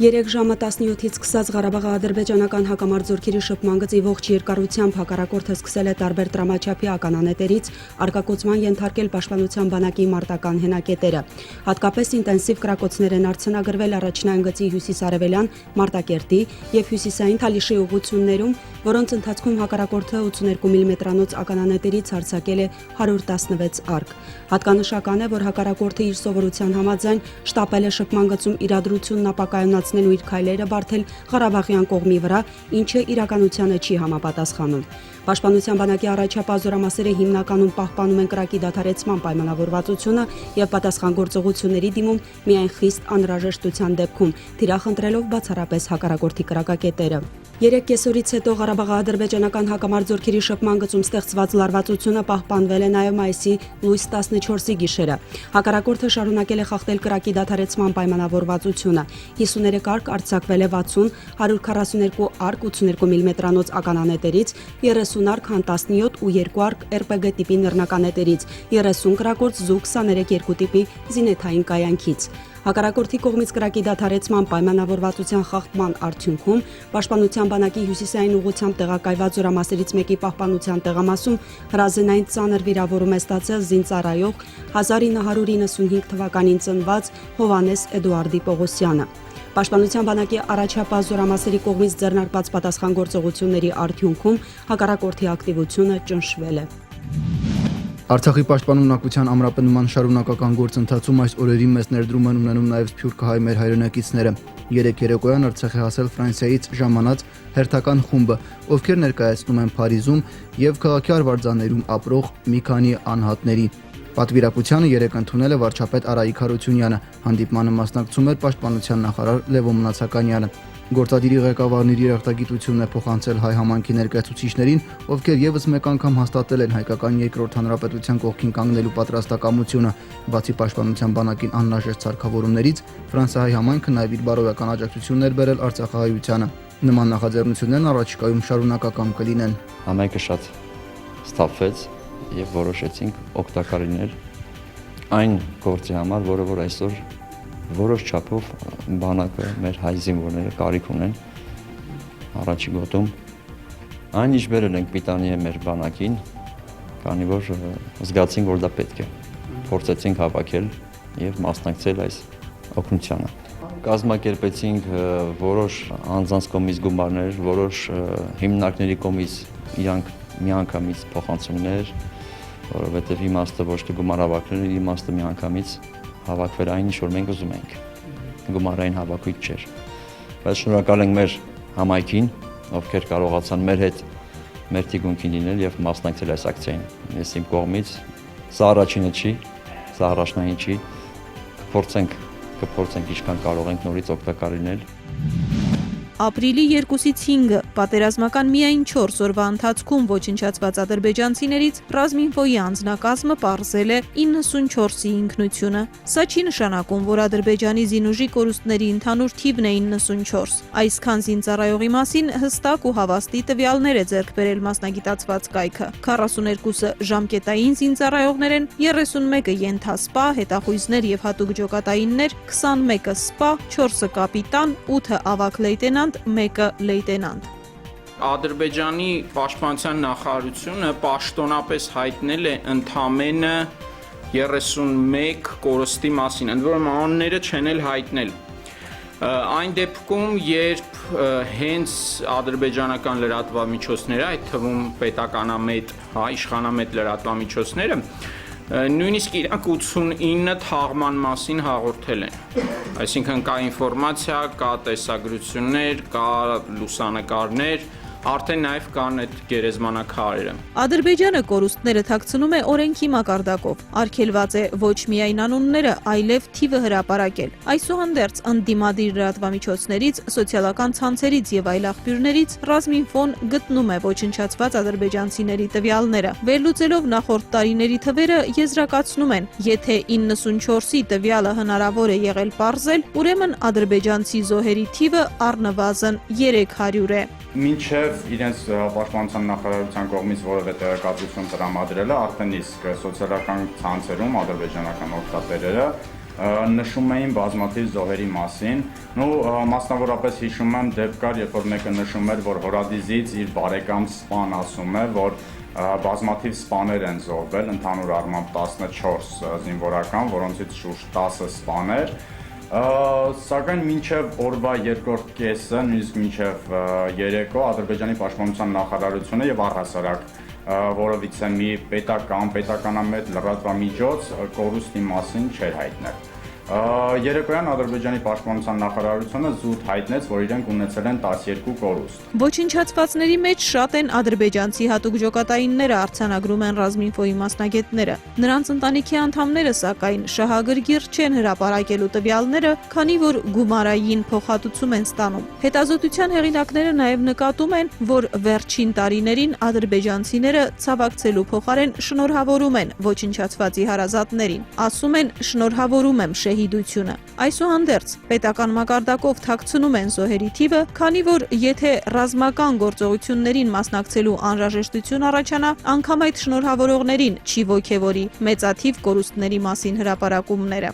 3 ժամը 17-ից սկսած Ղարաբաղի ադրբեջանական հակամարտությունների շփման գծի ողջ երկարությամբ հակառակորդը սկսել է տարբեր դրամաչափի ականանետերից արկակոծման ենթարկել պաշտպանության բանակի մարտական հենակետերը։ Հատկապես ինտենսիվ կրակոցներ են արձանագրվել առաջնային գծի հյուսիս-արևելյան Մարտակերտի եւ հյուսիսային Թալիշի ուղղություններում, որոնց ընթացքում հակառակորդը 82 մմ-անոց ականանետերից արձակել է 116 արկ։ Հատկանշական է, որ հակառակորդը իր սովորության համաձայն շտապել է շփման գծում իրադրությունն ապակայունացնելու իր քայլերը բարթել Ղարաբաղյան կողմի վրա, ինչը իրականությանը չի համապատասխանում։ Պաշտպանության բանակի առաջապահ զորամասերը հիմնականում պահպանում են կրակի դադարեցման պայմանավորվածությունը եւ պատասխան գործողությունների դիմում միայն խիստ անհրաժեշտության դեպքում, թիրախ ընտրելով բացառապես հակառակորդի կրակակետերը։ 3 կեսօրից հետո Ղարաբաղի ադրբեջանական հակամարտությունների շփման գծում ստեղծված լարվածությունը պահպանվել է նաև մայիսի լույս 14-ի գիշերը։ Հակառակորդը շարունակել է խախտել կրակի դադարեցման պայմանավորվածությունը։ 53 արկ արձակվել է 60, 142 արկ 82 մմ-անոց ականանետերից, 30 արկ հան 17 ու 2 արկ RPG տիպի նռնականետերից, 30 կրակորդ Զու 23 2 տիպի զինեթային կայանքից։ Հակառակորդի կողմից կրակի դադարեցման պայմանավորվածության խախտման արդյունքում պաշտպանության բանակի հյուսիսային ուղղությամբ տեղակայված զորամասերից մեկի պահպանության տեղամասում հրազենային ծանր վիրավորում է ստացել զինծառայող 1995 թվականին ծնված Հովհաննես Էդուարդի Պողոսյանը։ Պաշտպանության բանակի առաջապահ զորամասերի կողմից ձեռնարկված պատասխան գործողությունների արդյունքում հակառակորդի ակտիվությունը ճնշվել է։ Արցախի պաշտպանունակության ամրապնդման շարունակական գործընթացում այս օրերի մեծ ներդրում են ունենում նաև սփյուռքահայ մեր հայրենակիցները։ 3 երեկոյան Արցախ է հասել Ֆրանսիայից ժամանած հերթական խումբը, ովքեր ներկայացնում են Փարիզում եւ քաղաքի արվարձաներում ապրող մի քանի անհատների։ Պատվիրակությանը 3 ընդունել է վարչապետ Արայիկ Հարությունյանը, հանդիպմանը մասնակցում էր պաշտպանության նախարար Լևոն Մնացականյանը։ Գործադիրի ղեկավարն իր երախտագիտությունն է փոխանցել հայ համայնքի ներկայացուցիչներին, ովքեր եւս մեկ անգամ հաստատել են հայկական երկրորդ հանրապետության կողքին կանգնելու պատրաստակամությունը։ Բացի պաշտպանության բանակին անհրաժեշտ սարքավորումներից, Ֆրանսիայի համայնքը նաեւ իր բարոյական աջակցություններ բերել արցախահայությանը։ Նման նախաձեռնություններն առաջիկայում շարունակական կլինեն։ Համայնքը շատ ստապվեց եւ որոշեցինք օգտակար լինել այն գործի համար, որը որ այսօր որոշ չափով բանակը մեր հայ զինվորները կարիք ունեն առաջի գոտում այն ինչ վերել ենք պիտանի է մեր բանակին, քանի որ զգացինք, որ դա պետք է, փորձեցինք հավաքել եւ մասնակցել այս օգնությանը։ Կազմակերպեցինք որոշ անձանց կողմից գումարներ, որոշ հիմնարկների կողմից իրանք միանգամից փոխանցումներ, որովհետեւ իմաստը ոչ թե գումար հավաքելն է, իմաստը միանգամից հավաքվել այն ինչ որ մենք ուզում ենք։ Գումարային հավաքույթ չէր։ Բայց շնորհակալ ենք մեր համայնքին, ովքեր կարողացան մեր հետ մեր թիկունքին լինել եւ մասնակցել այս ակցիային։ Ես իմ կողմից սա առաջինը չի, սա առաջնային չի։ Կփորձենք ինչքան կարող ենք նորից օգտակար լինել։ Ապրիլի 2-ից 5-ը պատերազմական միայն 4 օրվա ընթացքում ոչնչացված ադրբեջանցիներից Ռազմինֆոյի անձնակազմը պարզել է 94-ի ինքնությունը։ Սա չի նշանակում, որ Ադրբեջանի զինուժի կորուստների ընդհանուր թիվն է 94։ Այսքան զինծառայողի մասին հստակ ու հավաստի տվյալներ է ձեռք բերել մասնագիտացված կայքը։ 42-ը ժամկետային զինծառայողներ են, 31-ը ենթասպա, հետախույզներ եւ հատուկ ջոկատայիններ, 21-ը սպա, 4-ը կապիտան, 8-ը ավագ լեյտենանտ, 1-ը լեյտենանտ։ Ադրբեջանի պաշտպանության նախարարությունը պաշտոնապես հայտնել է ընդամենը 31 կորստի մասին, ընդ որում անունները չեն էլ հայտնել։ Այն դեպքում, երբ հենց ադրբեջանական լրատվամիջոցները, այդ թվում պետականամետ, իշխանամետ լրատվամիջոցները, նույնիսկ իրանք 89 թաղման մասին հաղորդել են։ Այսինքն կա ինֆորմացիա, կա տեսագրություններ, կա լուսանկարներ, արդեն նաև կան այդ գերեզմանակարերը։ Ադրբեջանը կորուստները թաքցնում է օրենքի մակարդակով։ Արգելված է ոչ միայն անունները, այլև թիվը հրապարակել։ Այսուհանդերձ ընդդիմադիր լրատվամիջոցներից, սոցիալական ցանցերից եւ այլ աղբյուրներից Ռազմինֆոն գտնում է ոչնչացված ադրբեջանցիների տվյալները։ Վերլուծելով նախորդ տարիների թվերը, եզրակացնում են, եթե 94-ի տվյալը հնարավոր է եղել պարզել, ուրեմն ադրբեջանցի զոհերի թիվը առնվազն 300 է։ Մինչև իրենց պաշտպանության նախարարության կողմից որևէ տեղեկատվություն տրամադրելը, արդեն իսկ սոցիալական ցանցերում ադրբեջանական օգտատերերը նշում էին բազմաթիվ զոհերի մասին։ Մասնավորապես հիշում եմ դեպք կար, երբ որ մեկը նշում էր, որ Հորադիզից իր բարեկամ սպան ասում է, որ բազմաթիվ սպաներ են զոհվել, ընդհանուր առմամբ 14 զինվորական, որոնցից շուրջ 10 սպաներ։ Սակայն մինչև օրվա երկրորդ կեսը, նույնիսկ մինչև երեկո Ադրբեջանի պաշտպանության նախարարությունը եւ առհասարակ որովից է մի պետականամետ լրատվամիջոց կորուստի մասին չէր հայտնել։ Երեկոյան Ադրբեջանի պաշտպանության նախարարությունը զուտ հայտնեց, որ իրենք ունեցել են 12 կորուստ։ Ոչնչացվածների մեջ շատ են ադրբեջանցի հատուկ ջոկատայինները, արձանագրում են Ռազմինֆոյի մասնագետները։ Նրանց ընտանիքի անդամները, սակայն, շահագրգիռ չեն հրապարակելու տվյալները, քանի որ գումարային փոխհատուցում են ստանում։ Հետազոտության հեղինակները նաև նկատում են, որ վերջին տարիներին ադրբեջանցիները ցավակցելու փոխարեն շնորհավորում են ոչնչացվածի հարազատներին։ Ասում են՝ շնորհավորում եմ շեհիդությունը։ Այսուհանդերձ, պետական մակարդակով թաքցնում են զոհերի թիվը, քանի որ եթե ռազմական գործողություններին մասնակցելու անհրաժեշտություն առաջանա, անգամ այդ շնորհավորողներին չի ոգևորի մեծաթիվ կորուստների մասին հրապարակումները։